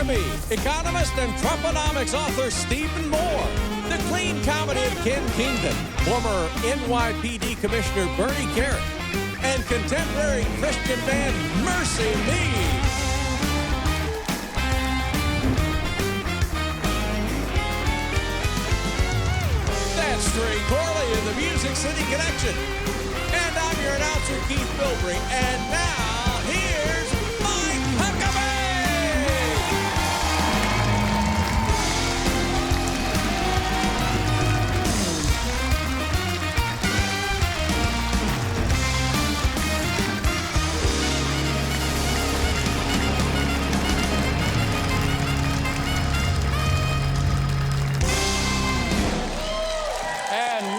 Huckabee, Economist and Trumponomics author Stephen Moore, the clean comedy of Ken Kingdon, former NYPD Commissioner Bernie Carrick, and contemporary Christian band MercyMe. That's Ray Corley in the Music City Connection. And I'm your announcer, Keith Bilbrey. And now, here's Mike Huckabee!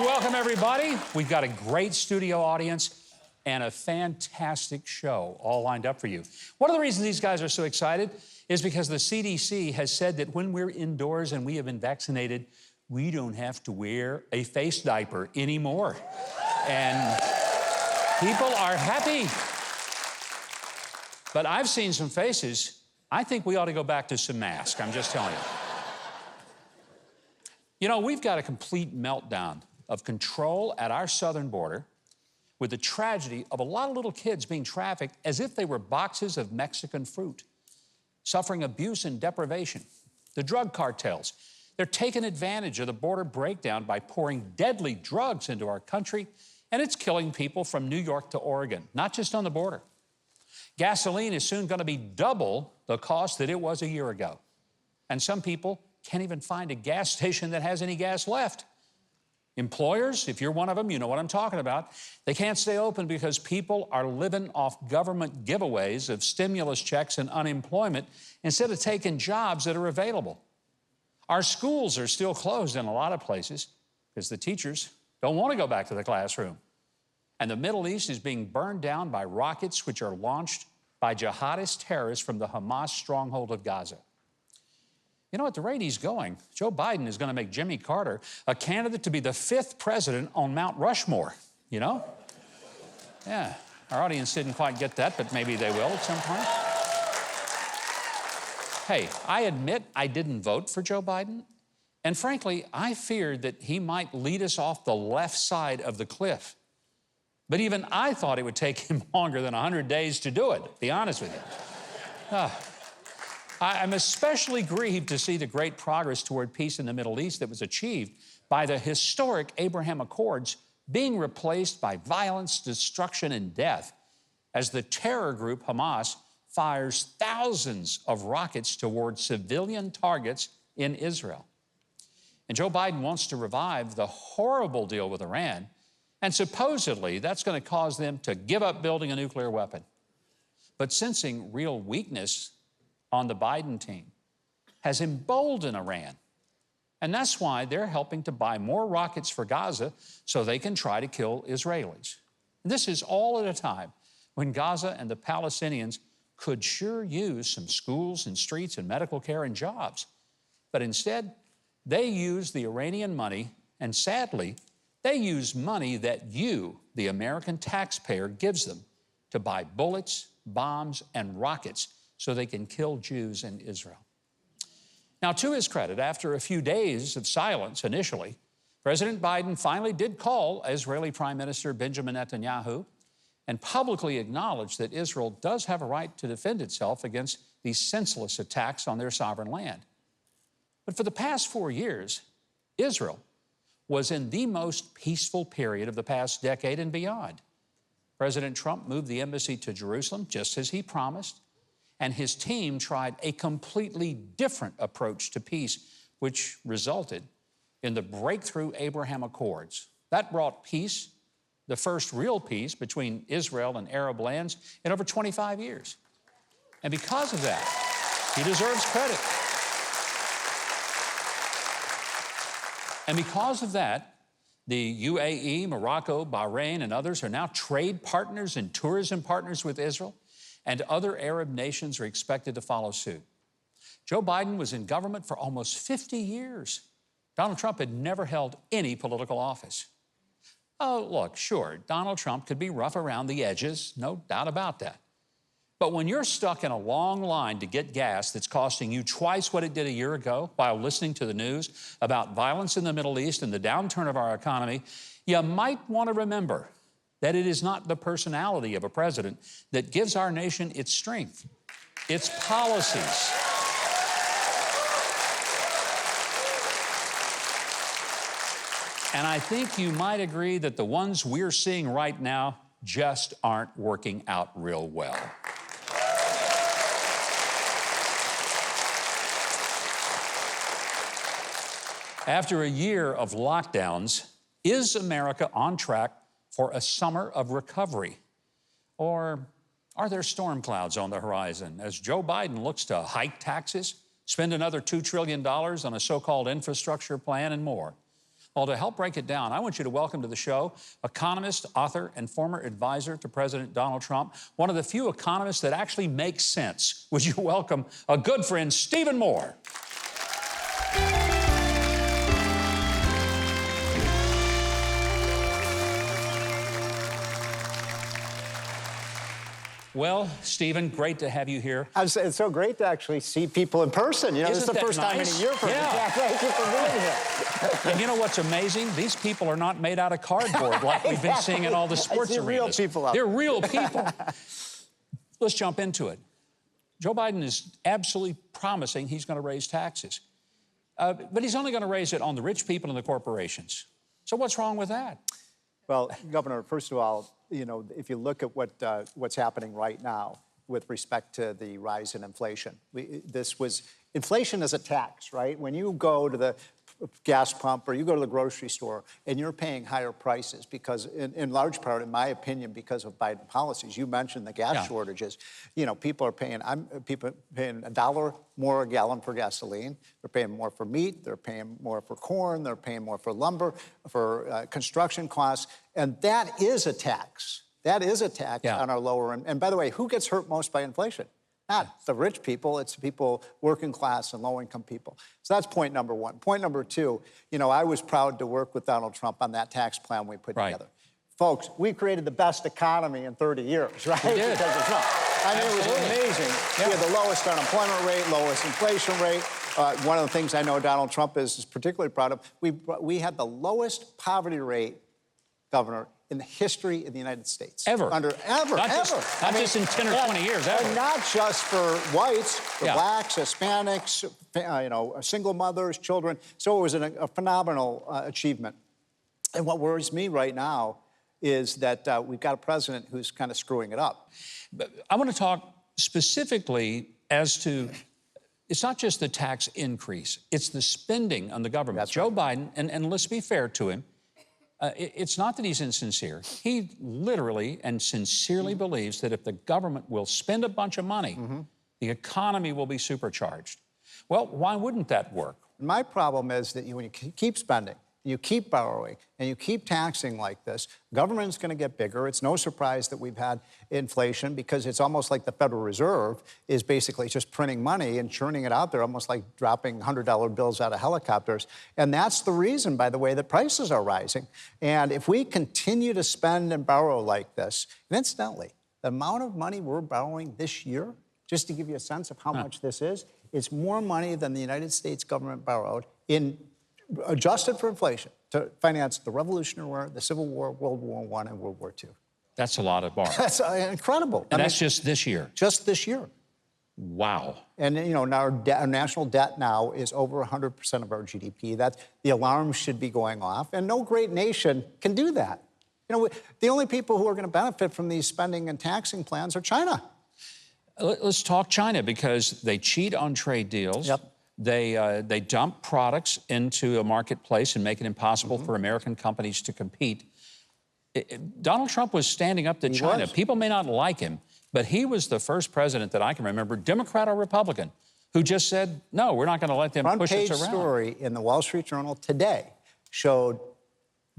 Welcome, everybody. We've got a great studio audience and a fantastic show all lined up for you. One of the reasons these guys are so excited is because the CDC has said that when we're indoors and we have been vaccinated, we don't have to wear a face diaper anymore. And people are happy. But I've seen some faces. I think we ought to go back to some masks. I'm just telling you. You know, we've got a complete meltdown of control at our southern border with the tragedy of a lot of little kids being trafficked as if they were boxes of Mexican fruit, suffering abuse and deprivation. The drug cartels, they're taking advantage of the border breakdown by pouring deadly drugs into our country, and it's killing people from New York to Oregon, not just on the border. Gasoline is soon going to be double the cost that it was a year ago. And some people can't even find a gas station that has any gas left. Employers, if you're one of them, you know what I'm talking about. They can't stay open because people are living off government giveaways of stimulus checks and unemployment instead of taking jobs that are available. Our schools are still closed in a lot of places because the teachers don't want to go back to the classroom. And the Middle East is being burned down by rockets which are launched by jihadist terrorists from the Hamas stronghold of Gaza. You know, at the rate he's going, Joe Biden is going to make Jimmy Carter a candidate to be the 5th president on Mount Rushmore, you know? Yeah, our audience didn't quite get that, but maybe they will at some point. Hey, I admit I didn't vote for Joe Biden, and frankly, I feared that he might lead us off the left side of the cliff. But even I thought it would take him longer than 100 days to do it, to be honest with you. I'm especially grieved to see the great progress toward peace in the Middle East that was achieved by the historic Abraham Accords being replaced by violence, destruction, and death as the terror group Hamas fires thousands of rockets toward civilian targets in Israel. And Joe Biden wants to revive the horrible deal with Iran, and supposedly that's going to cause them to give up building a nuclear weapon. But sensing real weakness on the Biden team has emboldened Iran. And that's why they're helping to buy more rockets for Gaza so they can try to kill Israelis. And this is all at a time when Gaza and the Palestinians could sure use some schools and streets and medical care and jobs. But instead, they use the Iranian money, and sadly, they use money that you, the American taxpayer, gives them to buy bullets, bombs, and rockets so they can kill Jews in Israel. Now, to his credit, after a few days of silence initially, President Biden finally did call Israeli Prime Minister Benjamin Netanyahu and publicly acknowledged that Israel does have a right to defend itself against these senseless attacks on their sovereign land. But for the past 4 years, Israel was in the most peaceful period of the past decade and beyond. President Trump moved the embassy to Jerusalem, just as he promised, and his team tried a completely different approach to peace, which resulted in the breakthrough Abraham Accords. That brought peace, the first real peace between Israel and Arab lands in over 25 years. And because of that, he deserves credit. And because of that, the UAE, Morocco, Bahrain, and others are now trade partners and tourism partners with Israel, and other Arab nations are expected to follow suit. Joe Biden was in government for almost 50 years. Donald Trump had never held any political office. Oh, look, sure, Donald Trump could be rough around the edges, no doubt about that. But when you're stuck in a long line to get gas that's costing you twice what it did a year ago while listening to the news about violence in the Middle East and the downturn of our economy, you might want to remember that it is not the personality of a president that gives our nation its strength, its policies. And I think you might agree that the ones we're seeing right now just aren't working out real well. After a year of lockdowns, is America on track for a summer of recovery? Or are there storm clouds on the horizon as Joe Biden looks to hike taxes, spend another $2 trillion on a so-called infrastructure plan, and more? Well, to help break it down, I want you to welcome to the show economist, author, and former advisor to President Donald Trump, one of the few economists that actually makes sense. Would you welcome a good friend, Stephen Moore? Well, Stephen, great to have you here. It's so great to actually see people in person. You know, this is the first time in a year for me. Yeah, thank you for being here. And you know what's amazing? These people are not made out of cardboard like we've been seeing in all the sports arenas. Real people out there. They're real people. Let's jump into it. Joe Biden is absolutely promising he's going to raise taxes. But he's only going to raise it on the rich people and the corporations. So what's wrong with that? Well, Governor, first of all, you know, if you look at what's happening right now with respect to the rise in inflation, inflation is a tax, right? When you go to the gas pump or you go to the grocery store and you're paying higher prices because, in large part, in my opinion, because of Biden policies. You mentioned the gas shortages. You know, people are paying $1 more a gallon for gasoline. They're paying more for meat. They're paying more for corn. They're paying more for lumber, for construction costs. And that is a tax. That is a tax on our lower end. And by the way, who gets hurt most by inflation? Not the rich people, it's the people, working class and low-income people. So that's point number one. Point number two, you know, I was proud to work with Donald Trump on that tax plan we put together. Folks, we created the best economy in 30 years, right? We did. Because of Trump. I mean, it was amazing. Yeah. We had the lowest unemployment rate, lowest inflation rate. One of the things I know Donald Trump is particularly proud of, we had the lowest poverty rate, Governor, in the history of the United States. Ever. Not just in 10 or 20 years, ever. And not just for whites, for blacks, Hispanics, you know, single mothers, children. So it was a phenomenal achievement. And what worries me right now is that we've got a president who's kind of screwing it up. But I want to talk specifically as to, it's not just the tax increase, it's the spending on the government. That's Joe right. Biden, and let's be fair to him, it's not that he's insincere. He literally and sincerely believes that if the government will spend a bunch of money, the economy will be supercharged. Well, why wouldn't that work? My problem is that when you keep spending, you keep borrowing, and you keep taxing like this, government's going to get bigger. It's no surprise that we've had inflation because it's almost like the Federal Reserve is basically just printing money and churning it out there, almost like dropping $100 bills out of helicopters. And that's the reason, by the way, that prices are rising. And if we continue to spend and borrow like this, and incidentally, the amount of money we're borrowing this year, just to give you a sense of how much this is, it's more money than the United States government borrowed adjusted for inflation to finance the Revolutionary War, the Civil War, World War I, and World War II. That's a lot of borrowing. That's incredible. And that's just this year? Just this year. Wow. And, you know, our national debt now is over 100% of our GDP. The alarm should be going off, and no great nation can do that. You know, the only people who are going to benefit from these spending and taxing plans are China. Let's talk China, because they cheat on trade deals. Yep. They dump products into a marketplace and make it impossible for American companies to compete. Donald Trump was standing up to China. People may not like him, but he was the first president that I can remember, Democrat or Republican, who just said, no, we're not going to let them push us around. Front page story in the Wall Street Journal today showed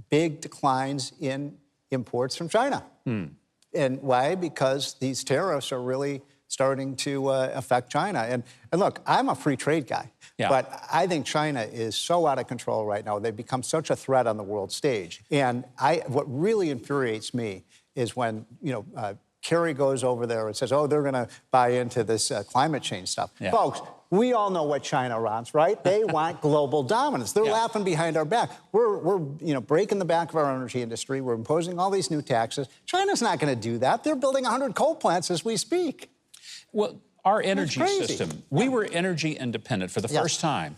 big declines in imports from China. And why? Because these tariffs are really starting to affect China. And look, I'm a free trade guy, but I think China is so out of control right now. They've become such a threat on the world stage. And what really infuriates me is when, you know, Kerry goes over there and says, oh, they're going to buy into this climate change stuff. Yeah. Folks, we all know what China wants, right? They want global dominance. They're laughing behind our back. We're breaking the back of our energy industry. We're imposing all these new taxes. China's not going to do that. They're building 100 coal plants as we speak. Well, our energy system, we were energy independent for the first time.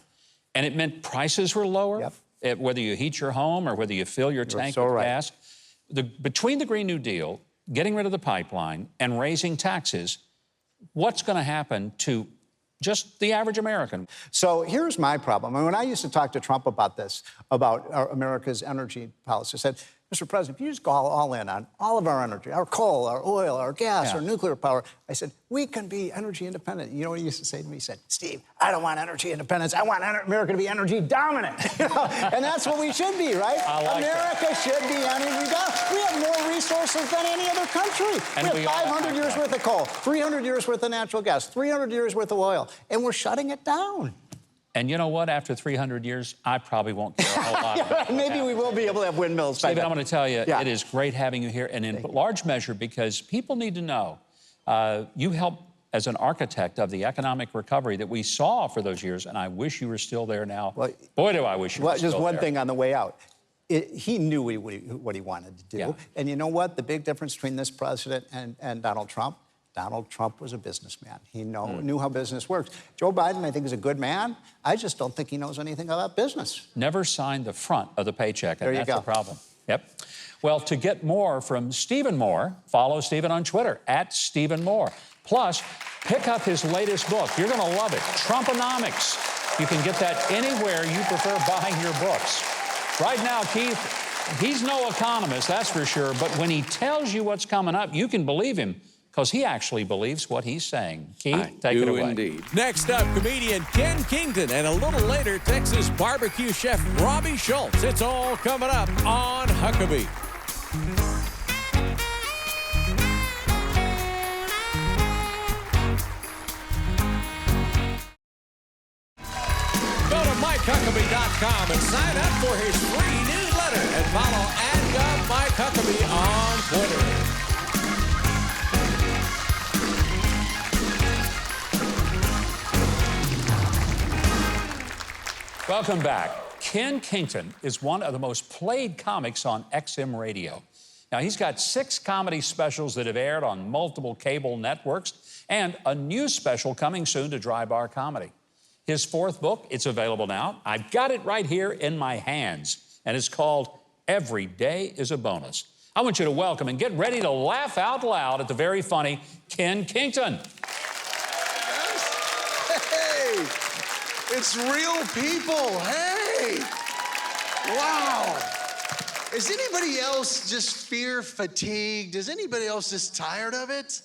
And it meant prices were lower, whether you heat your home or whether you fill your tank with gas. Between the Green New Deal, getting rid of the pipeline, and raising taxes, what's going to happen to just the average American? So here's my problem. And when I used to talk to Trump about this, about America's energy policy, I said, Mr. President, if you just go all in on all of our energy, our coal, our oil, our gas, our nuclear power, I said, we can be energy independent. You know what he used to say to me? He said, Steve, I don't want energy independence. I want America to be energy dominant. And that's what we should be, right? America should be energy dominant. We have more resources than any other country. And we have 500 years worth of coal, 300 years worth of natural gas, 300 years worth of oil, and we're shutting it down. And you know what? After 300 years, I probably won't care a whole lot. Maybe we will be able to have windmills. Stephen, I'm going to tell you, it is great having you here, and in large measure because people need to know you helped as an architect of the economic recovery that we saw for those years, and I wish you were still there now. Well, boy, do I wish you were still there. Just one thing on the way out. He knew what he wanted to do. Yeah. And you know what? The big difference between this president and Donald Trump was a businessman. He knew how business works. Joe Biden, I think, is a good man. I just don't think he knows anything about business. Never signed the front of the paycheck, and that's the problem. Yep. Well, to get more from Stephen Moore, follow Stephen on Twitter, @StephenMoore. Plus, pick up his latest book. You're going to love it, Trumponomics. You can get that anywhere you prefer buying your books. Right now, Keith, he's no economist, that's for sure, but when he tells you what's coming up, you can believe him, because he actually believes what he's saying. Keith, take it away. Indeed. Next up, comedian Ken Kington, and a little later, Texas barbecue chef Robbie Schultz. It's all coming up on Huckabee. Go to MikeHuckabee.com and sign up for his free newsletter and follow @Mike Huckabee on Twitter. Welcome back. Ken Kington is one of the most played comics on XM radio. Now, he's got 6 comedy specials that have aired on multiple cable networks and a new special coming soon to Dry Bar Comedy. His 4th book, it's available now. I've got it right here in my hands, and it's called Every Day is a Bonus. I want you to welcome and get ready to laugh out loud at the very funny Ken Kington. Hey! It's real people. Hey! Wow. Is anybody else just fear fatigued? Is anybody else just tired of it?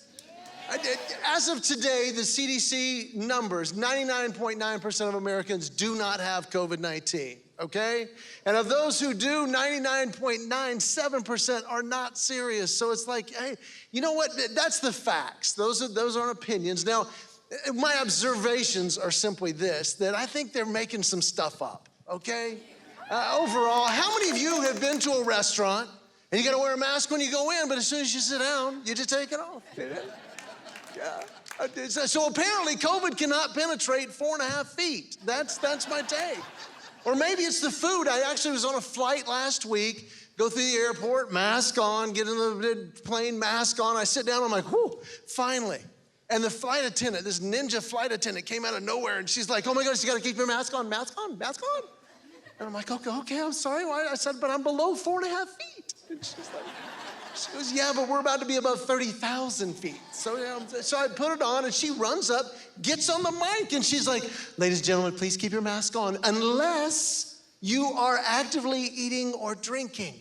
As of today, the CDC numbers, 99.9% of Americans do not have COVID-19, okay? And of those who do, 99.97% are not serious. So it's like, hey, you know what? That's the facts. Those aren't opinions. Now, my observations are simply this, that I think they're making some stuff up, okay? Overall, how many of you have been to a restaurant and you gotta wear a mask when you go in, but as soon as you sit down, you just take it off? Yeah. So apparently COVID cannot penetrate 4.5 feet. That's my take. Or maybe it's the food. I actually was on a flight last week, go through the airport, mask on, get in the plane, mask on. I sit down, I'm like, whew, finally. And the flight attendant, this ninja flight attendant came out of nowhere and she's like, oh my gosh, you gotta keep your mask on, mask on, mask on. And I'm like, okay, I'm sorry. Why? I said, but I'm below 4.5 feet. And she's like, she goes, yeah, but we're about to be above 30,000 feet. So I put it on and she runs up, gets on the mic and she's like, ladies and gentlemen, please keep your mask on unless you are actively eating or drinking.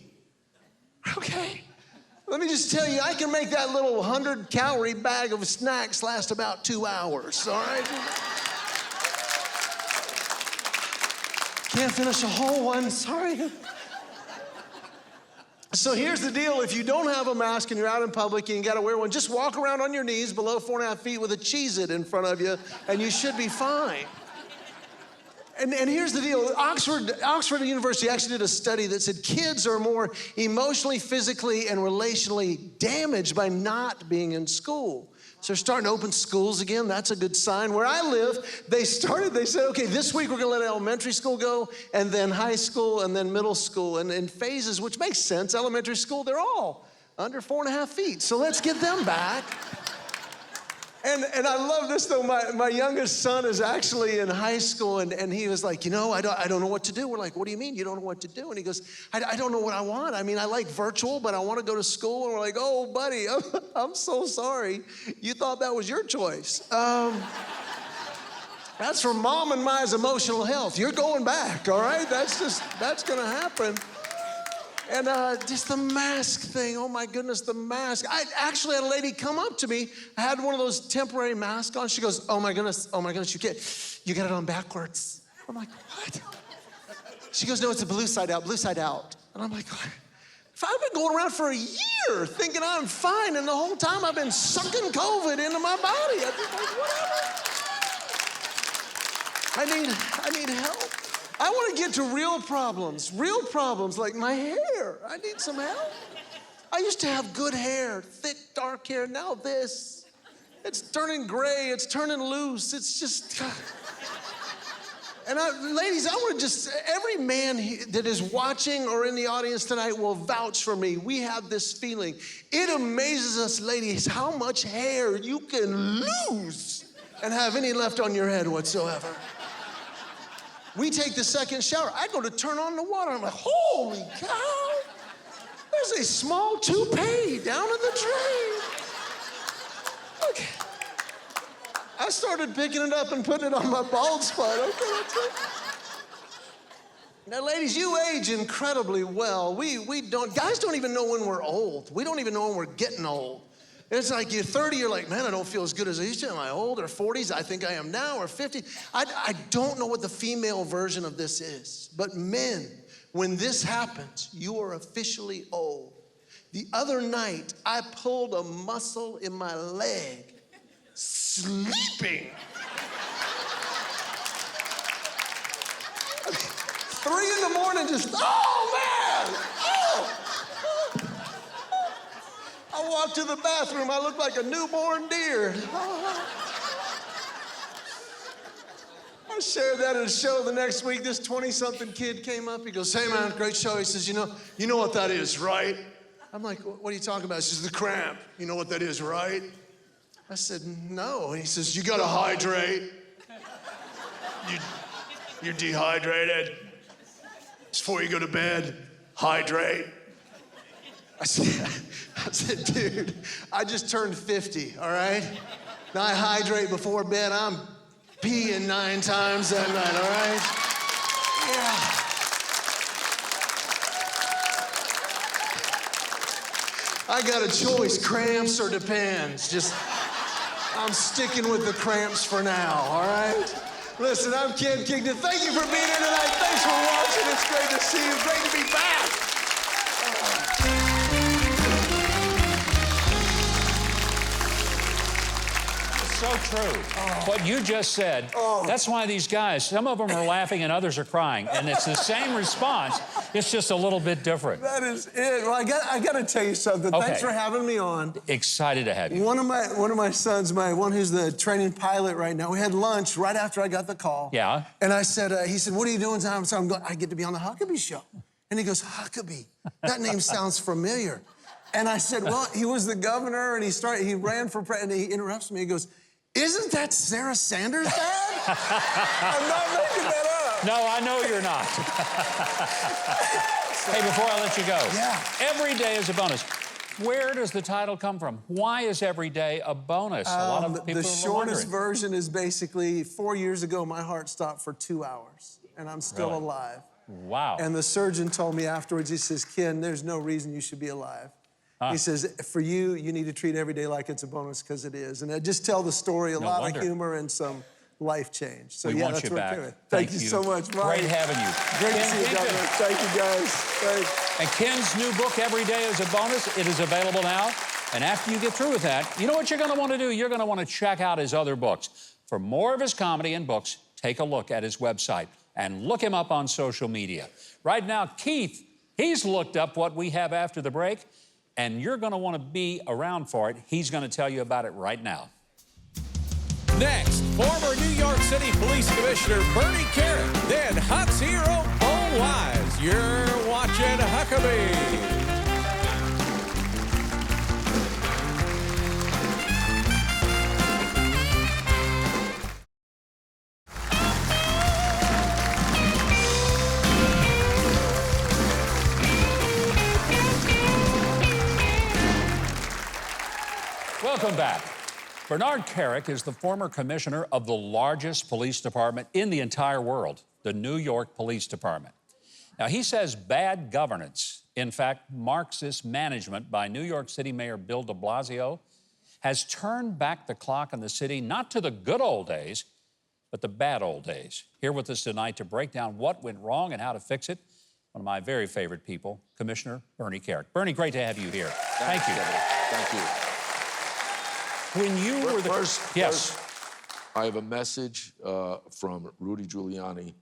Okay. Let me just tell you, I can make that little 100-calorie bag of snacks last about 2 hours, all right? Can't finish a whole one, sorry. So here's the deal. If you don't have a mask and you're out in public and you gotta wear one, just walk around on your knees below 4.5 feet with a Cheez-It in front of you and you should be fine. And here's the deal. Oxford University actually did a study that said kids are more emotionally, physically, and relationally damaged by not being in school. So they're starting to open schools again. That's a good sign. Where I live, they said, okay, this week we're going to let elementary school go, and then high school, and then middle school, and in phases, which makes sense. Elementary school, they're all under 4.5 feet. So let's get them back. And I love this, though. My youngest son is actually in high school, and he was like, I don't know what to do. We're like, what do you mean you don't know what to do? And he goes, I don't know what I want. I mean, I like virtual, but I want to go to school. And we're like, oh, buddy, I'm so sorry. You thought that was your choice. That's for Mom and Ma's emotional health. You're going back, all right? That's going to happen. And just the mask thing, oh my goodness, the mask. I actually had a lady come up to me. I had one of those temporary masks on. She goes, oh my goodness, you got it on backwards. I'm like, what? She goes, no, it's the blue side out. And I'm like, I've been going around for a year thinking I'm fine, and the whole time I've been sucking COVID into my body. I think, whatever. I need help. I want to get to real problems like my hair. I need some help. I used to have good hair, thick, dark hair. Now this. It's turning gray. It's turning loose. It's just... And ladies, I want to just... Every man that is watching or in the audience tonight will vouch for me. We have this feeling. It amazes us, ladies, how much hair you can lose and have any left on your head whatsoever. We take the second shower. I go to turn on the water. I'm like, holy cow. There's a small toupee down in the drain. Okay. I started picking it up and putting it on my bald spot. Okay, that's it. Now, ladies, you age incredibly well. Guys don't even know when we're old. We don't even know when we're getting old. It's like you're 30, you're like, man, I don't feel as good as I used to. Am I old? Or 40s, I think I am now, or 50. I don't know what the female version of this is. But men, when this happens, you are officially old. The other night, I pulled a muscle in my leg, sleeping. 3 in the morning, just, oh, man, oh. I walked to the bathroom, I looked like a newborn deer. I shared that at a show the next week. This 20-something kid came up, he goes, hey man, great show. He says, you know what that is, right? I'm like, what are you talking about? He says, the cramp. You know what that is, right? I said, no. And he says, you gotta hydrate. You're dehydrated. Just before you go to bed, hydrate. I said, dude, I just turned 50, all right? Now I hydrate before bed. I'm peeing 9 times that night, all right? Yeah. I got a choice, cramps or depends. I'm sticking with the cramps for now, all right? Listen, I'm Ken Kingdon. Thank you for being here tonight. Thanks for watching. It's great to see you. Great to be back. So true. What you just said, that's why these guys, some of them are laughing and others are crying. And it's the same response, it's just a little bit different. That is it. Well, I got to tell you something. Okay. Thanks for having me on. Excited to have you. One of my sons, one who's the training pilot right now, we had lunch right after I got the call. Yeah. And I said, he said, what are you doing, Tom? So I'm going, I get to be on the Huckabee show. And he goes, Huckabee, that name sounds familiar. And I said, well, he was the governor and he ran for president. And he interrupts me. He goes, isn't that Sarah Sanders' dad? I'm not making that up. No, I know you're not. Hey, before I let you go, every day is a bonus. Where does the title come from? Why is every day a bonus? A lot of people the are shortest wondering. version is basically 4 years ago, my heart stopped for 2 hours, and I'm still Really? alive. Wow. And the surgeon told me afterwards, he says, Ken, there's no reason you should be alive. He says, for you, you need to treat every day like it's a bonus, because it is. And I just tell the story, a lot of humor and some life change. So we want that's you what back. we're doing. Thank you so much, Mike. Great having you. Great to Ken see you, Kingdon. Governor. Thank you, guys. Thanks. And Ken's new book, Every Day is a Bonus, it is available now. And after you get through with that, you know what you're going to want to do? You're going to want to check out his other books. For more of his comedy and books, take a look at his website and look him up on social media. Right now, Keith, he's looked up what we have after the break, and you're going to want to be around for it. He's going to tell you about it right now. Next, former New York City Police Commissioner Bernie Carrick, then Huck's hero, Paul Wise. You're watching Huckabee. Welcome back. Bernard Carrick is the former commissioner of the largest police department in the entire world, the New York Police Department. Now, he says bad governance, in fact, Marxist management by New York City Mayor Bill de Blasio, has turned back the clock in the city, not to the good old days, but the bad old days. Here with us tonight to break down what went wrong and how to fix it, one of my very favorite people, Commissioner Bernie Carrick. Bernie, great to have you here. Thank you. Thank you. When you were the... First, I have a message from Rudy Giuliani.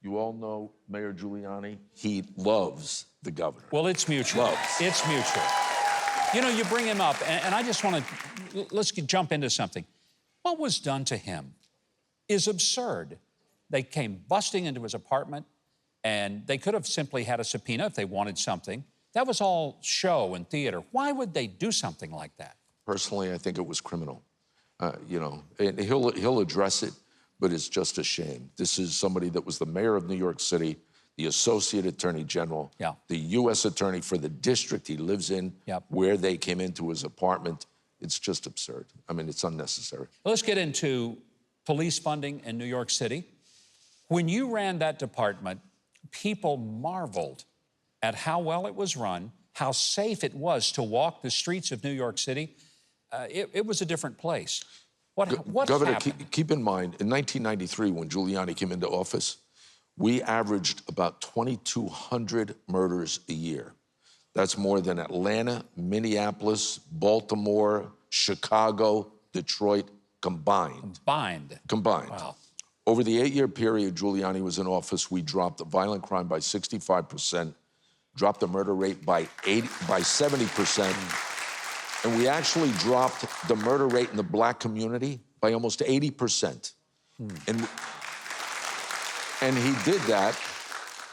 You all know Mayor Giuliani. He loves the governor. Well, it's mutual. Loves. It's mutual. You know, you bring him up, and I just want to... Let's jump into something. What was done to him is absurd. They came busting into his apartment, and they could have simply had a subpoena if they wanted something. That was all show and theater. Why would they do something like that? Personally, I think it was criminal. You know, and he'll address it, but it's just a shame. This is somebody that was the mayor of New York City, the associate attorney general, the U.S. attorney for the district he lives in, where they came into his apartment. It's just absurd. I mean, it's unnecessary. Well, let's get into police funding in New York City. When you ran that department, people marveled at how well it was run, how safe it was to walk the streets of New York City. It was a different place. What Governor, happened? keep in mind, in 1993, when Giuliani came into office, we averaged about 2,200 murders a year. That's more than Atlanta, Minneapolis, Baltimore, Chicago, Detroit combined. Combined. Wow. Over the 8-year period Giuliani was in office, we dropped violent crime by 65%, dropped the murder rate by 70%. And we actually dropped the murder rate in the black community by almost 80%. And he did that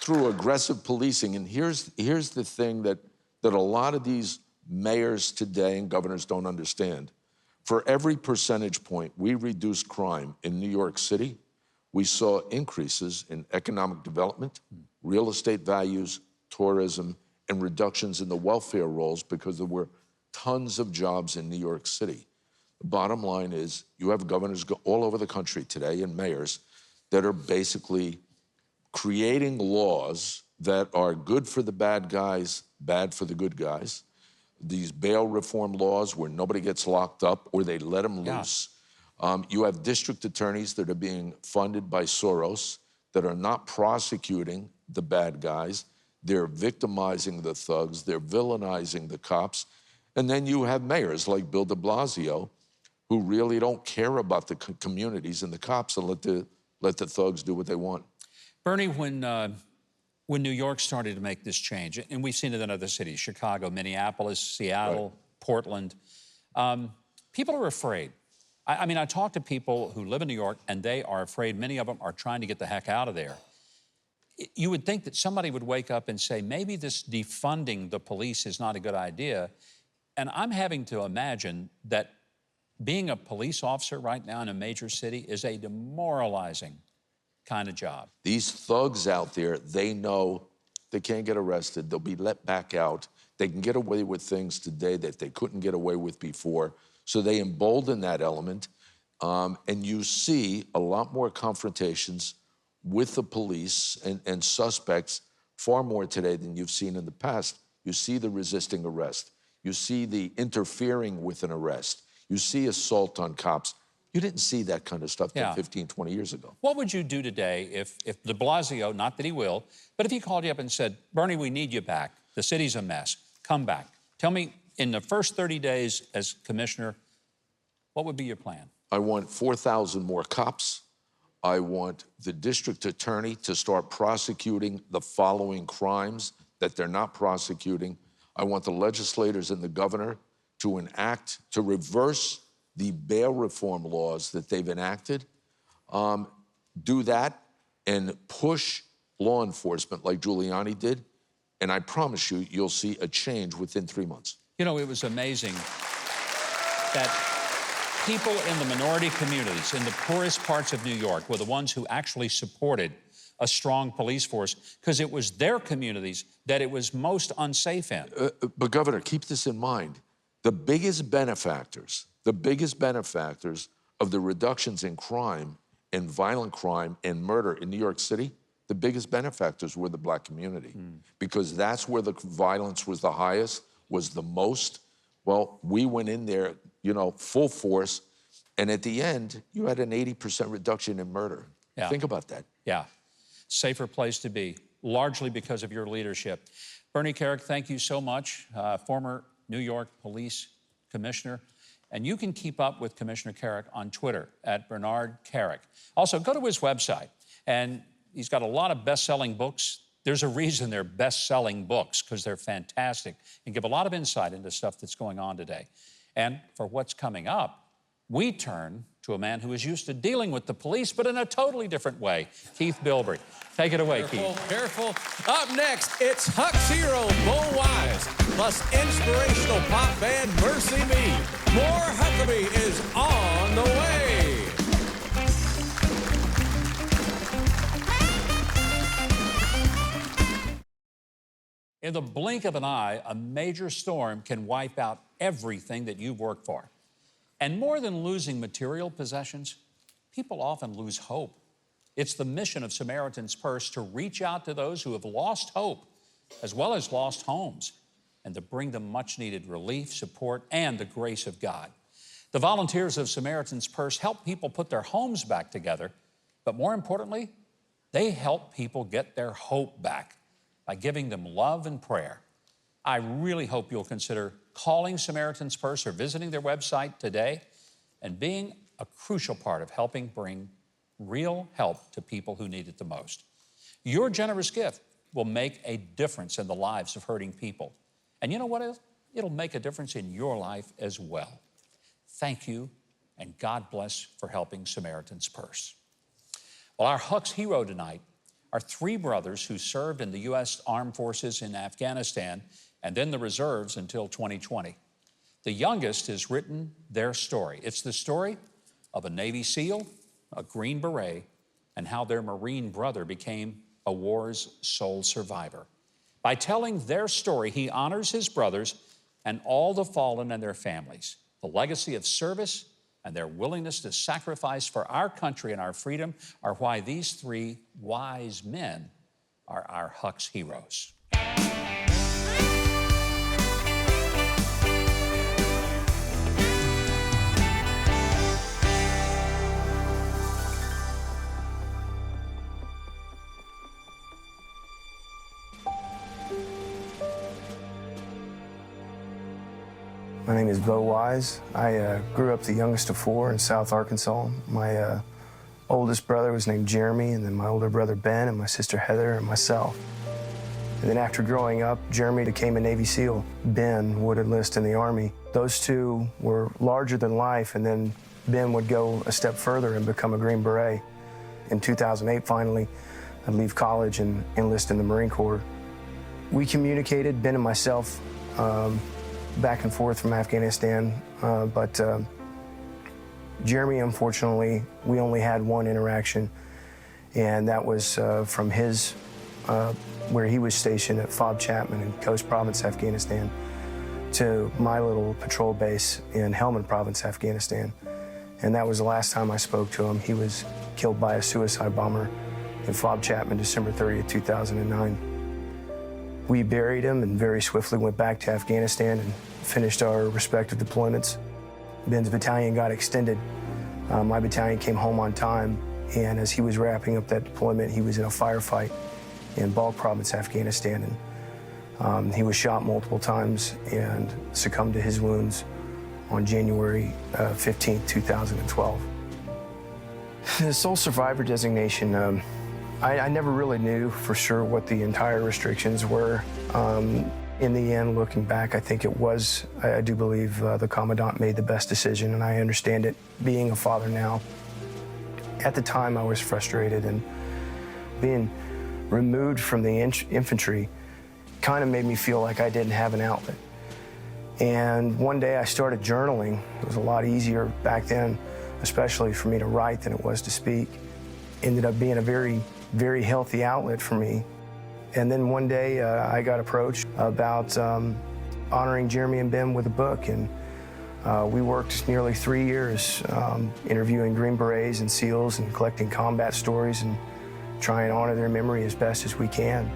through aggressive policing. And here's the thing that a lot of these mayors today and governors don't understand. For every percentage point we reduced crime in New York City, we saw increases in economic development, real estate values, tourism, and reductions in the welfare rolls because there were tons of jobs in New York City. The bottom line is you have governors all over the country today and mayors that are basically creating laws that are good for the bad guys, bad for the good guys. These bail reform laws where nobody gets locked up or they let them loose. You have district attorneys that are being funded by Soros that are not prosecuting the bad guys. They're victimizing the thugs. They're villainizing the cops. And then you have mayors like Bill de Blasio who really don't care about the communities and the cops and let the thugs do what they want. Bernie, when New York started to make this change, and we've seen it in other cities, Chicago, Minneapolis, Seattle, Portland, people are afraid. I mean, I talk to people who live in New York, and they are afraid. Many of them are trying to get the heck out of there. You would think that somebody would wake up and say, maybe this defunding the police is not a good idea. And I'm having to imagine that being a police officer right now in a major city is a demoralizing kind of job. These thugs out there, they know they can't get arrested. They'll be let back out. They can get away with things today that they couldn't get away with before. So they embolden that element. And you see a lot more confrontations with the police and suspects far more today than you've seen in the past. You see the resisting arrest. You see the interfering with an arrest. You see assault on cops. You didn't see that kind of stuff 15, 20 years ago. What would you do today if de Blasio, not that he will, but if he called you up and said, Bernie, we need you back. The city's a mess. Come back. Tell me, in the first 30 days as commissioner, what would be your plan? I want 4,000 more cops. I want the district attorney to start prosecuting the following crimes that they're not prosecuting. I want the legislators and the governor to enact, to reverse the bail reform laws that they've enacted. Do that and push law enforcement like Giuliani did, and I promise you, you'll see a change within 3 months. You know, it was amazing that people in the minority communities, in the poorest parts of New York, were the ones who actually supported a strong police force because it was their communities that it was most unsafe in. But Governor, keep this in mind. The biggest benefactors of the reductions in crime and violent crime and murder in New York City, the biggest benefactors were the Black community, because that's where the violence was the highest, was the most. Well, we went in there, you know, full force, and at the end, you had an 80% reduction in murder. Yeah. Think about that. Yeah, safer place to be, largely because of your leadership. Bernie Kerik, thank you so much, former New York Police Commissioner. And you can keep up with Commissioner Kerik on Twitter at Bernard Kerik. Also, go to his website, and he's got a lot of best-selling books. There's a reason they're best-selling books, because they're fantastic and give a lot of insight into stuff that's going on today. And for what's coming up, we turn to a man who is used to dealing with the police, but in a totally different way, Keith Bilbrey. Take it away, Keith. Careful. Up next, it's Huck's hero, Bo Wise, plus inspirational pop band MercyMe. More Huckabee is on the way. In the blink of an eye, a major storm can wipe out everything that you've worked for. And more than losing material possessions, people often lose hope. It's the mission of Samaritan's Purse to reach out to those who have lost hope, as well as lost homes, and to bring them much-needed relief, support, and the grace of God. The volunteers of Samaritan's Purse help people put their homes back together, but more importantly, they help people get their hope back by giving them love and prayer. I really hope you'll consider calling Samaritan's Purse or visiting their website today and being a crucial part of helping bring real help to people who need it the most. Your generous gift will make a difference in the lives of hurting people. And you know what else? It'll make a difference in your life as well. Thank you, and God bless for helping Samaritan's Purse. Well, our Huck's hero tonight are three brothers who served in the U.S. Armed Forces in Afghanistan and then the reserves until 2020. The youngest has written their story. It's the story of a Navy SEAL, a Green Beret, and how their Marine brother became a war's sole survivor. By telling their story, he honors his brothers and all the fallen and their families. The legacy of service and their willingness to sacrifice for our country and our freedom are why these three wise men are our Huck's heroes. My name is Bo Wise. I grew up the youngest of four in South Arkansas. My oldest brother was named Jeremy, and then my older brother Ben, and my sister Heather, and myself. And then after growing up, Jeremy became a Navy SEAL. Ben would enlist in the Army. Those two were larger than life, and then Ben would go a step further and become a Green Beret. In 2008, finally, I'd leave college and enlist in the Marine Corps. We communicated, Ben and myself, back and forth from Afghanistan, but Jeremy, unfortunately, we only had one interaction, and that was from his, where he was stationed at Fob Chapman in Coast Province, Afghanistan, to my little patrol base in Helmand Province, Afghanistan. And that was the last time I spoke to him. He was killed by a suicide bomber in Fob Chapman, December 30th, 2009. We buried him and very swiftly went back to Afghanistan and finished our respective deployments. Ben's battalion got extended. My battalion came home on time, and as he was wrapping up that deployment, he was in a firefight in Balkh Province, Afghanistan, and he was shot multiple times and succumbed to his wounds on January 15th, 2012. The sole survivor designation, I never really knew for sure what the entire restrictions were. In the end, looking back, I think it was, I do believe the Commandant made the best decision, and I understand it being a father now. At the time, I was frustrated, and being removed from the infantry kind of made me feel like I didn't have an outlet. And one day I started journaling. It was a lot easier back then, especially for me to write than it was to speak. Ended up being a very, very healthy outlet for me. And then one day I got approached about honoring Jeremy and Ben with a book, and we worked nearly 3 years interviewing Green Berets and SEALs and collecting combat stories and trying to honor their memory as best as we can.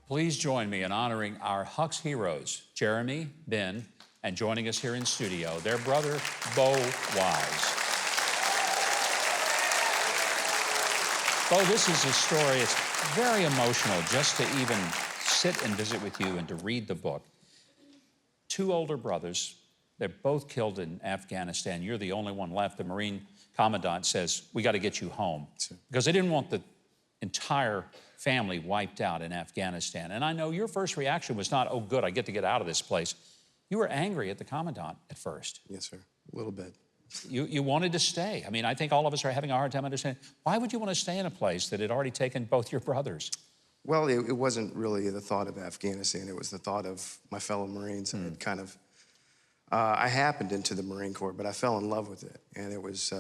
Please join me in honoring our Huck's heroes, Jeremy, Ben, and joining us here in studio, their brother, Bo Wise. Bo, this is a story, it's very emotional just to even sit and visit with you and to read the book. 2 older brothers, they're both killed in Afghanistan. You're the only one left. The Marine Commandant says, we got to get you home. Because they didn't want the entire family wiped out in Afghanistan. And I know your first reaction was not, oh, good, I get to get out of this place. You were angry at the Commandant at first. Yes, sir, a little bit. You wanted to stay. I mean, I think all of us are having a hard time understanding. Why would you want to stay in a place that had already taken both your brothers? Well, it wasn't really the thought of Afghanistan. It was the thought of my fellow Marines. And it kind of, I happened into the Marine Corps, but I fell in love with it. And it was,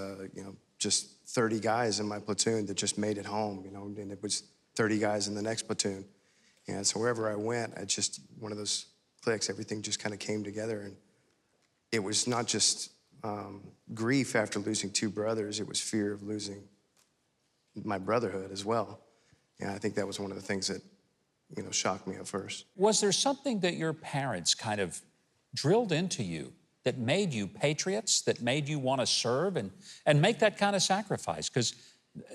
just 30 guys in my platoon that just made it home, and it was 30 guys in the next platoon. And so wherever I went, I just, one of those clicks, everything just kind of came together. And it was not just grief after losing 2 brothers, it was fear of losing my brotherhood as well. And I think that was one of the things that, shocked me at first. Was there something that your parents kind of drilled into you that made you patriots, that made you want to serve and make that kind of sacrifice? Because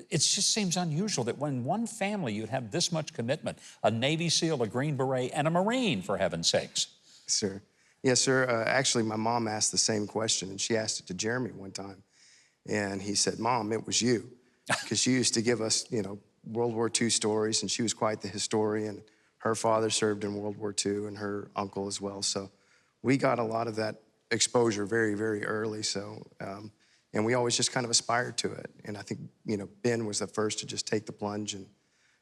it just seems unusual that when one family you'd have this much commitment, a Navy SEAL, a Green Beret, and a Marine, for heaven's sakes. Sir. Yes, sir. Actually, my mom asked the same question, and she asked it to Jeremy one time. And he said, Mom, it was you. Because she used to give us, World War II stories, and she was quite the historian. Her father served in World War II, and her uncle as well. So we got a lot of that exposure very, very early. So, and we always just kind of aspired to it. And I think, Ben was the first to just take the plunge,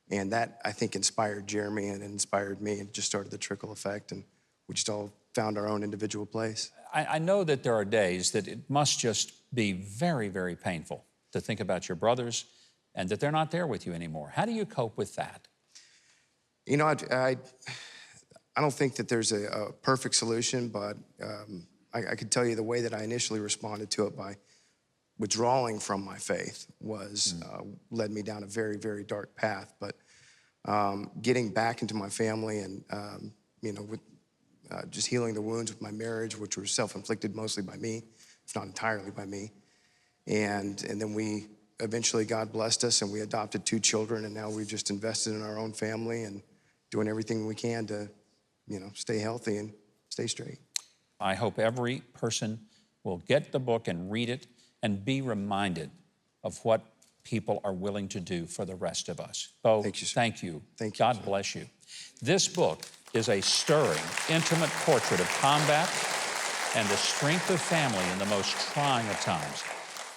and that, I think, inspired Jeremy and inspired me, and just started the trickle effect, and we just all found our own individual place. I know that there are days that it must just be very, very painful to think about your brothers and that they're not there with you anymore. How do you cope with that? I don't think that there's a perfect solution, but I could tell you the way that I initially responded to it by withdrawing from my faith was led me down a very, very dark path. But getting back into my family and, with just healing the wounds with my marriage, which were self-inflicted mostly by me, if not entirely by me. And then we eventually, God blessed us, and we adopted 2 children, and now we've just invested in our own family and doing everything we can to, stay healthy and stay straight. I hope every person will get the book and read it and be reminded of what people are willing to do for the rest of us. Bo, thank you, sir. Thank you. Thank you. God bless you. This book is a stirring, intimate portrait of combat and the strength of family in the most trying of times.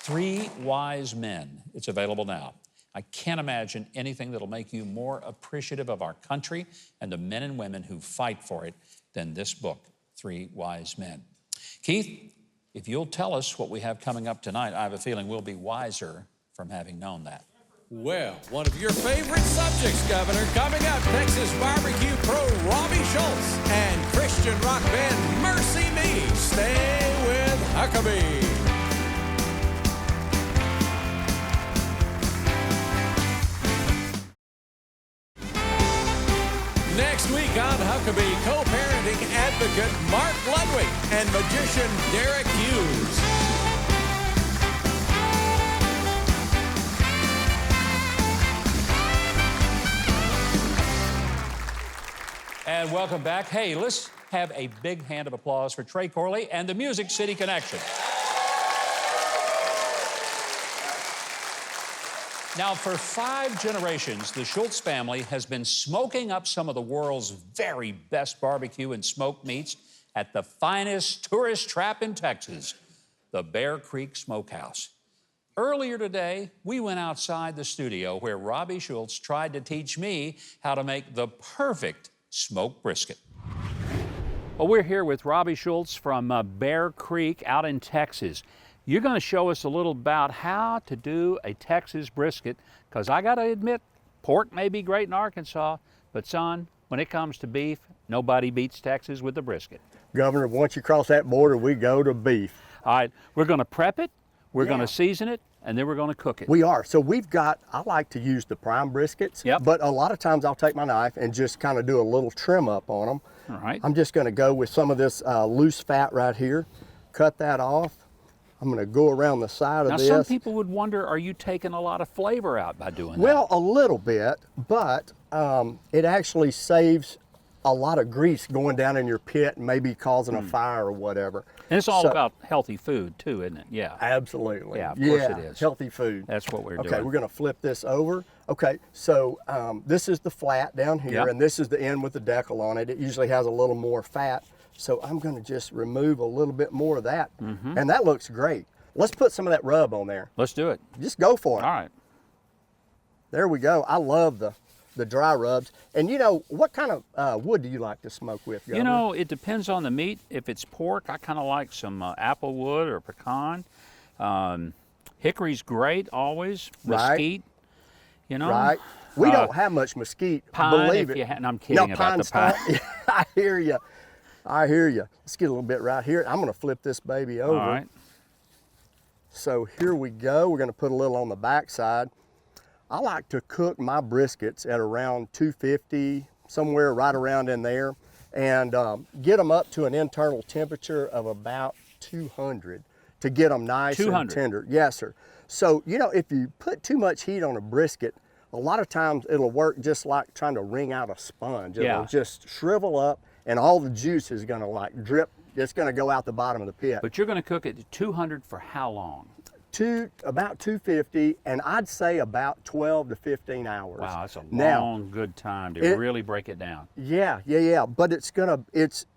3 Wise Men. It's available now. I can't imagine anything that'll make you more appreciative of our country and the men and women who fight for it than this book, 3 Wise Men. Keith, if you'll tell us what we have coming up tonight, I have a feeling we'll be wiser from having known that. Well, one of your favorite subjects, Governor, coming up, Texas barbecue pro Robbie Schultz and Christian rock band MercyMe. Stay with Huckabee. Next week on Huckabee, co-parenting advocate Mark Ludwig and magician Derek Hughes. And welcome back. Hey, let's have a big hand of applause for Trey Corley and the Music City Connection. Now, for 5 generations, the Schultz family has been smoking up some of the world's very best barbecue and smoked meats at the finest tourist trap in Texas, the Bear Creek Smokehouse. Earlier today, we went outside the studio where Robbie Schultz tried to teach me how to make the perfect smoked brisket. Well, we're here with Robbie Schultz from Bear Creek out in Texas. You're going to show us a little about how to do a Texas brisket, because I got to admit, pork may be great in Arkansas, but son, when it comes to beef, nobody beats Texas with the brisket. Governor, once you cross that border, we go to beef. All right, we're going to prep it, we're going to season it, and then we're going to cook it. We are. So we've got, I like to use the prime briskets, but a lot of times I'll take my knife and just kind of do a little trim up on them. All right. I'm just going to go with some of this loose fat right here, cut that off. I'm going to go around the side of this. Now, some people would wonder, are you taking a lot of flavor out by doing that? Well, a little bit, but it actually saves a lot of grease going down in your pit and maybe causing a fire or whatever. And it's all about healthy food too, isn't it? Yeah. Absolutely. Yeah, of course it is. Healthy food. That's what we're doing. Okay, we're going to flip this over. Okay, so this is the flat down here, and this is the end with the decal on it. It usually has a little more fat. So I'm going to just remove a little bit more of that, and that looks great. Let's put some of that rub on there. Let's do it. Just go for it. All right. There we go. I love the dry rubs. And you know, what kind of wood do you like to smoke with, Governor? You know, it depends on the meat. If it's pork, I kind of like some apple wood or pecan. Hickory's great always. Mesquite, you know. Right. We don't have much mesquite, pine, believe if it. you and I'm kidding about the pine. I hear you. I hear you. Let's get a little bit right here. I'm going to flip this baby over. All right. So here we go. We're going to put a little on the back side. I like to cook my briskets at around 250, somewhere right around in there, and get them up to an internal temperature of about 200 to get them nice and tender. Yes, sir. So, you know, if you put too much heat on a brisket, a lot of times it'll work just like trying to wring out a sponge. It'll just shrivel up, and all the juice is going to like drip. It's going to go out the bottom of the pit. But you're going to cook it at 200 for how long? About 250, and I'd say about 12 to 15 hours. Wow, that's a long, good time to really break it down. Yeah. But it's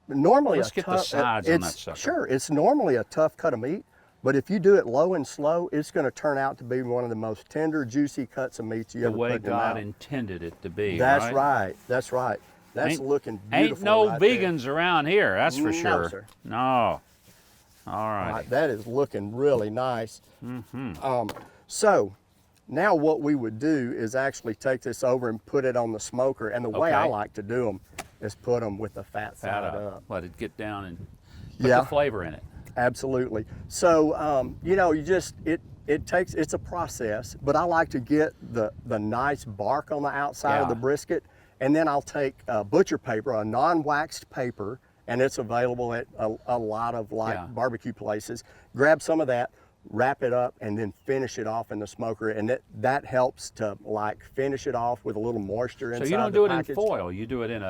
normally Let's get the sides on that sucker. Sure, it's normally a tough cut of meat, but if you do it low and slow, it's going to turn out to be one of the most tender, juicy cuts of meat you ever put in the way God intended it to be. That's right. That's right. That's looking beautiful. Ain't no right vegans around here, that's for sure. No, sir. No. All right. That is looking really nice. So now what we would do is actually take this over and put it on the smoker. And the way I like to do them is put them with the fat side up. Let it get down and put the flavor in it. Absolutely. So, you know, it's a process, but I like to get the nice bark on the outside of the brisket. And then I'll take butcher paper, a non-waxed paper, and it's available at a lot of barbecue places. Grab some of that, wrap it up, and then finish it off in the smoker. And that helps to like finish it off with a little moisture inside the package. So you don't do it in foil, you do it in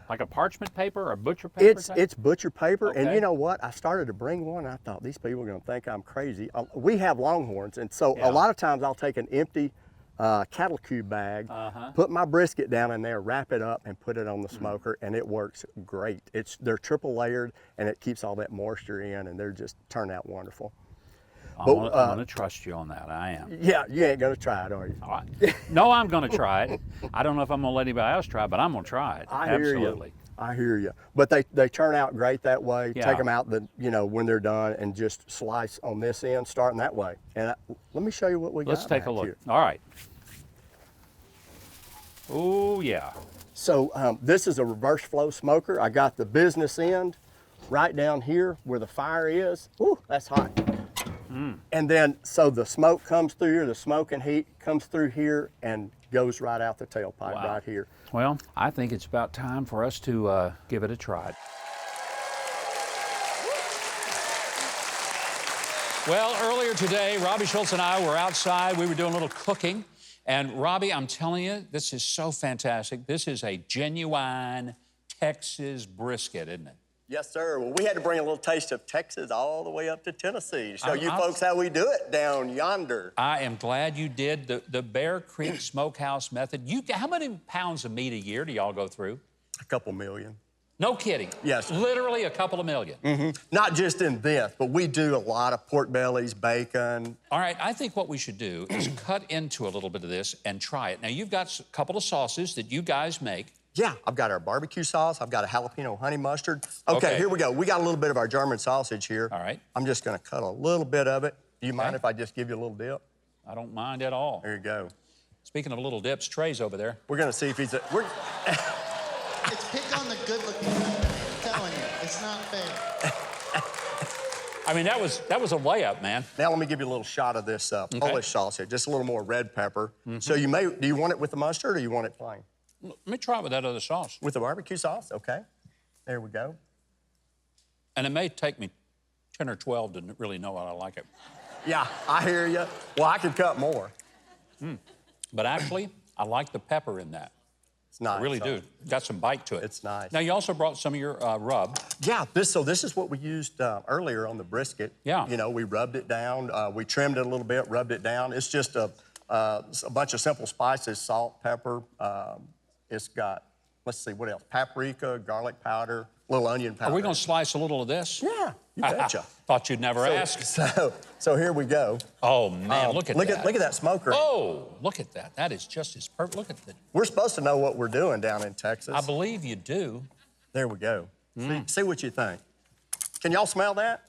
like a parchment paper or butcher paper? It's butcher paper, and you know what? I started to bring one, I thought these people are gonna think I'm crazy. We have Longhorns, and so a lot of times I'll take an empty cattle cube bag, put my brisket down in there, wrap it up, and put it on the smoker, and it works great. They're triple layered, and it keeps all that moisture in, and they're just turn out wonderful. I'm going to trust you on that. I am. Yeah, you ain't going to try it, are you? No, I'm going to try it. I don't know if I'm going to let anybody else try it, but I'm going to try it. Absolutely. I hear you. But they turn out great that way. Take them out when they're done, and just slice on this end, starting that way. And let me show you what we got. Let's take a look. Here. All right. Oh, yeah. So this is a reverse flow smoker. I got the business end right down here where the fire is. Ooh, that's hot. And then, so the smoke comes through here, the smoke and heat comes through here and goes right out the tailpipe right here. Well, I think it's about time for us to give it a try. Well, earlier today, Robbie Schultz and I were outside. We were doing a little cooking. And Robbie, I'm telling you, this is so fantastic. This is a genuine Texas brisket, isn't it? Yes, sir. Well, we had to bring a little taste of Texas all the way up to Tennessee to show you I'm- folks how we do it down yonder. I am glad you did the Bear Creek Smokehouse method. How many pounds of meat a year do y'all go through? A couple million. No kidding. Yes, sir. Literally a couple of million. Not just in this, but we do a lot of pork bellies, bacon. All right, I think what we should do is cut into a little bit of this and try it. Now, you've got a couple of sauces that you guys make. Yeah, I've got our barbecue sauce. I've got a jalapeno honey mustard. Okay, here we go. We got a little bit of our German sausage here. All right. I'm just gonna cut a little bit of it. Do you mind if I just give you a little dip? I don't mind at all. There you go. Speaking of little dips, Trey's over there. We're gonna see if he's It's pick on the good-looking guy. I'm telling you, it's not fair. I mean, that was a layup, man. Now let me give you a little shot of this Polish sausage, just a little more red pepper. So do you want it with the mustard or do you want it plain? Let me try it with that other sauce. With the barbecue sauce, okay. There we go. And it may take me 10 or 12 to really know how I like it. Yeah, I hear you. Well, I could cut more. But actually, I like the pepper in that. It's nice. I really do. Got some bite to it. It's nice. Now, you also brought some of your rub. Yeah, this is what we used earlier on the brisket. Yeah. You know, we rubbed it down. We trimmed it a little bit, rubbed it down. It's just a bunch of simple spices, salt, pepper. It's got, let's see, what else? Paprika, garlic powder, little onion powder. Are we going to slice a little of this? Yeah, you betcha. Thought you'd never ask. So here we go. Oh, man, look at that. Look at that smoker. Oh, look at that. That is just as perfect. Look at that. We're supposed to know what we're doing down in Texas. I believe you do. There we go. See what you think. Can y'all smell that?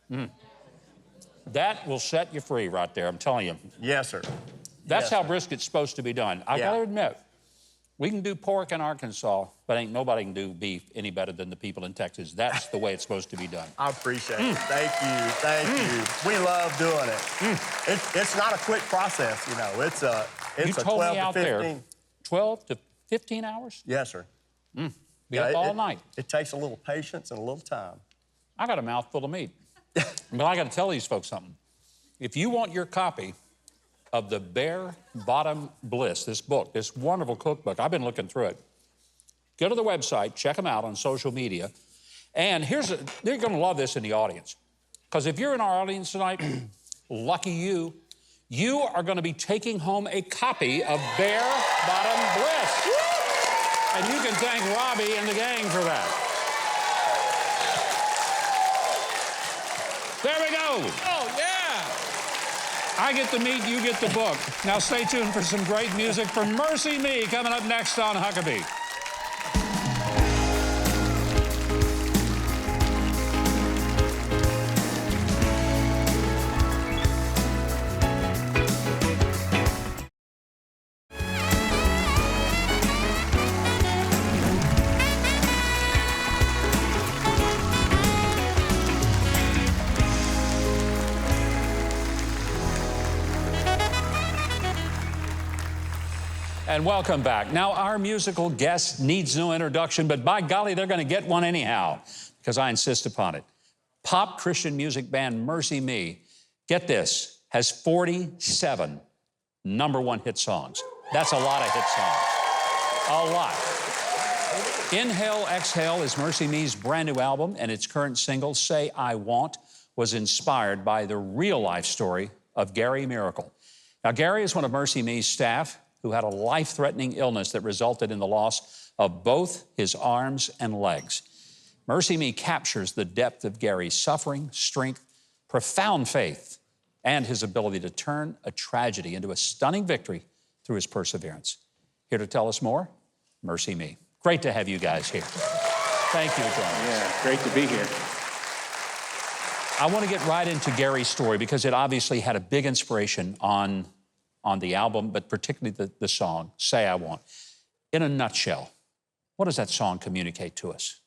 That will set you free right there, I'm telling you. Yes, sir. That's how brisket's supposed to be done. I gotta admit, we can do pork in Arkansas, but ain't nobody can do beef any better than the people in Texas. That's the way it's supposed to be done. I appreciate it. Thank you. We love doing it. It's not a quick process, you know. It's a 12 to 15. 12 to 15 hours? Yes, sir. Be up all night. It takes a little patience and a little time. I got a mouthful of meat. But I got to tell these folks something. If you want your copy of the Bare Bottom Bliss, this book, this wonderful cookbook, I've been looking through it. Go to the website, check them out on social media. And they're going to love this in the audience. Because if you're in our audience tonight, lucky you, you are going to be taking home a copy of Bare Bottom Bliss. And you can thank Robbie and the gang for that. There we go. Oh, yeah. I get the meat, you get the book. Now stay tuned for some great music from MercyMe coming up next on Huckabee. And welcome back. Now, our musical guest needs no introduction, but by golly, they're going to get one anyhow, because I insist upon it. Pop Christian music band MercyMe, get this, has 47 #1 hit songs. That's a lot of hit songs. A lot. Inhale, Exhale is MercyMe's brand new album, and its current single, Say I Want, was inspired by the real-life story of Gary Miracle. Now, Gary is one of MercyMe's staff who had a life-threatening illness that resulted in the loss of both his arms and legs. MercyMe captures the depth of Gary's suffering, strength, profound faith, and his ability to turn a tragedy into a stunning victory through his perseverance. Here to tell us more, MercyMe. Great to have you guys here. Thank you for joining us. Yeah, great to be here. I want to get right into Gary's story because it obviously had a big inspiration on the album, but particularly the song, Say I Want. In a nutshell, what does that song communicate to us?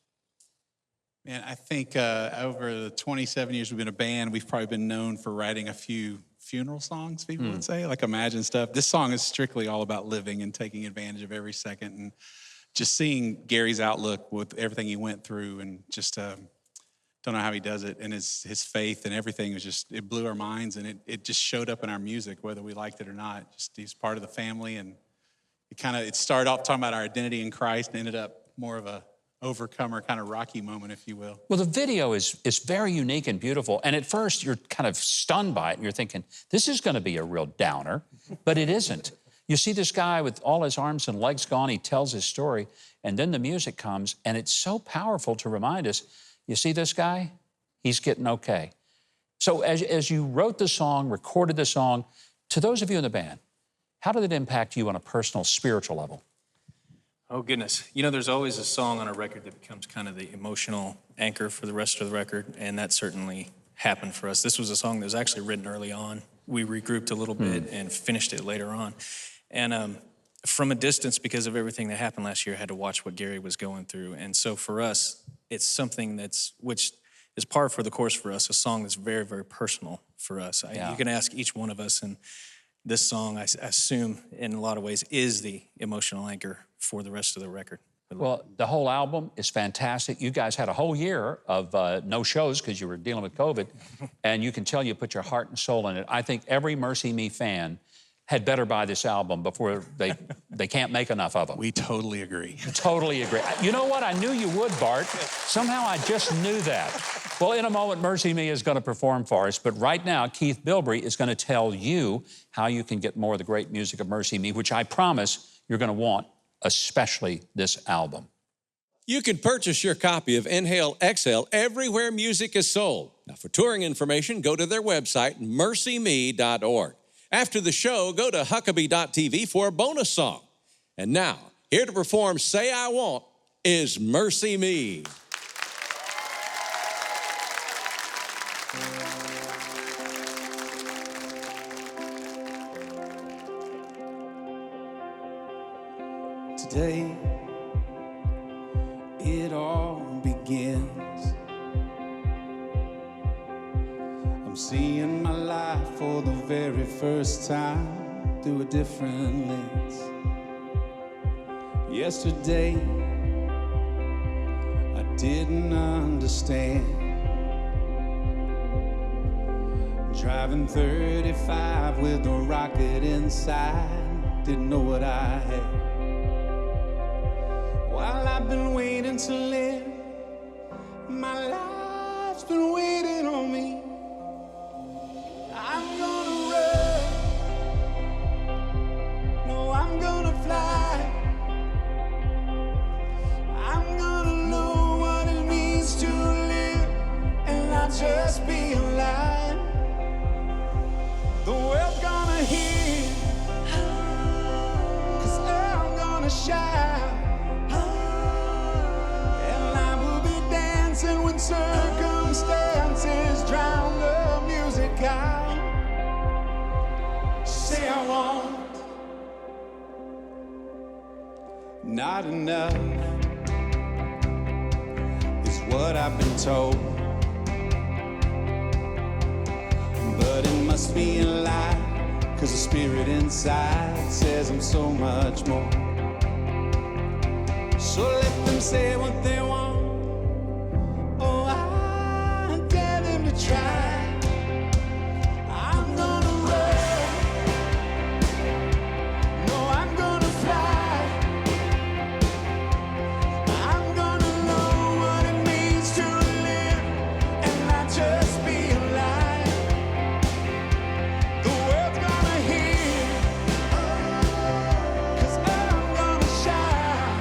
Man, I think over the 27 years we've been a band, we've probably been known for writing a few funeral songs, people would say, like Imagine stuff. This song is strictly all about living and taking advantage of every second, and just seeing Gary's outlook with everything he went through, and just don't know how he does it, and his faith and everything was just, it blew our minds, and it just showed up in our music, whether we liked it or not. Just he's part of the family, and it started off talking about our identity in Christ and ended up more of a overcomer kind of Rocky moment, if you will. Well, the video is very unique and beautiful. And at first, you're kind of stunned by it. And you're thinking, this is going to be a real downer. But it isn't. You see this guy with all his arms and legs gone. He tells his story. And then the music comes. And it's so powerful to remind us, you see this guy? He's getting okay. So as you wrote the song, recorded the song, to those of you in the band, how did it impact you on a personal, spiritual level? Oh, goodness. You know, there's always a song on a record that becomes kind of the emotional anchor for the rest of the record, and that certainly happened for us. This was a song that was actually written early on. We regrouped a little bit and finished it later on. And from a distance, because of everything that happened last year, I had to watch what Gary was going through. And so for us, it's something which is par for the course for us, a song that's very, very personal for us. You can ask each one of us, and this song, I assume, in a lot of ways, is the emotional anchor for the rest of the record. Well, the whole album is fantastic. You guys had a whole year of no shows because you were dealing with COVID, and you can tell you put your heart and soul in it. I think every MercyMe fan had better buy this album before they can't make enough of them. We totally agree. Totally agree. You know what? I knew you would, Bart. Somehow I just knew that. Well, in a moment, MercyMe is going to perform for us, but right now, Keith Bilbrey is going to tell you how you can get more of the great music of MercyMe, which I promise you're going to want, especially this album. You can purchase your copy of Inhale Exhale everywhere music is sold. Now, for touring information, go to their website, MercyMe.org. After the show, go to Huckabee.tv for a bonus song. And now, here to perform Say I Won't is MercyMe. Today, it all begins. I'm seeing my life for the very first time through a different lens. Yesterday, I didn't understand. Driving 35 with a rocket inside, didn't know what I had. While I've been waiting to live, my life's been waiting on me. I'm gonna run, no, I'm gonna fly. I'm gonna know what it means to live and not just be alive. The world's gonna hear, 'cause I'm gonna shout. And when circumstances drown the music out, say I won't. Not enough is what I've been told, but it must be a lie, 'cause the spirit inside says I'm so much more. So let them say what they want. Oh, I dare them to try. I'm gonna run. No, I'm gonna fly. I'm gonna know what it means to live and not just be alive. The world's gonna hear, 'cause I'm gonna shine.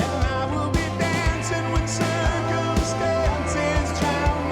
And I will be dancing when circumstances drown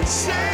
and say